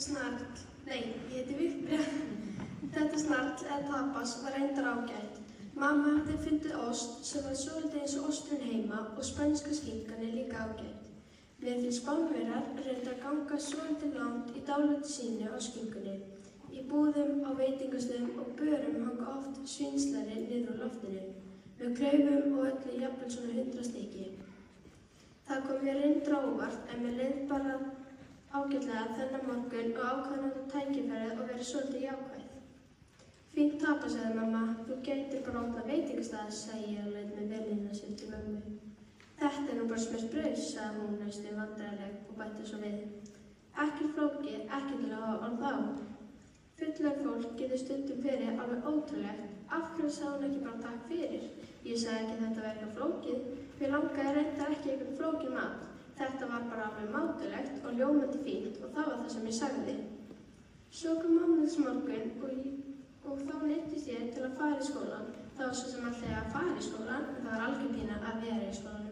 snarl, nei, ég heiti Viktoría. Þetta snarl eða tapas var reyndar ágætt. Mamma hafði fundið ost sem var svolítið eins og osturinn heima og spænska skinkan líka ágætt. Mér finnst Spánverjar reyndar ganga svolítið langt í dálæti sínu á skinkunni. Í búðum, á veitingastöðum og börum hanga oft svínslari niður úr loftinu, með klaufum og öllu jafnvel svona 100 stykki. Það kom mér reyndar á óvart en mér leið bara ágætlega þennan morgun og ákvað að nota tækifærið og vera svolítið jákvæð. Fínt tapas, sagði mamma. Þú gætir bara opnað veitingastað, sagði ég og leit með velina sér til mömmu. Þetta nú bara smurt brauð, sagði hún næstum vandræðaleg og bætti svo við. Ekkert flókið, ekki til að hafa orð á. Fullorðið fólk getur stundum verið alveg ótrúlegt. Af hverju sagði hún ekki bara takk fyrir? Ég sagði ekki að þetta væri eitthvað flókið. Mér langaði reyndar ekki einhvern flókinn mat. Þetta var bara alveg mátulegt og ljómandi fínt og það var það sem ég sagði. Svo kom mánudagsmorgun og þá neyddist ég til að fara í skólann. Það var svo sem alltaf að fara í skólann en það var algjör pína að vera í skólanum.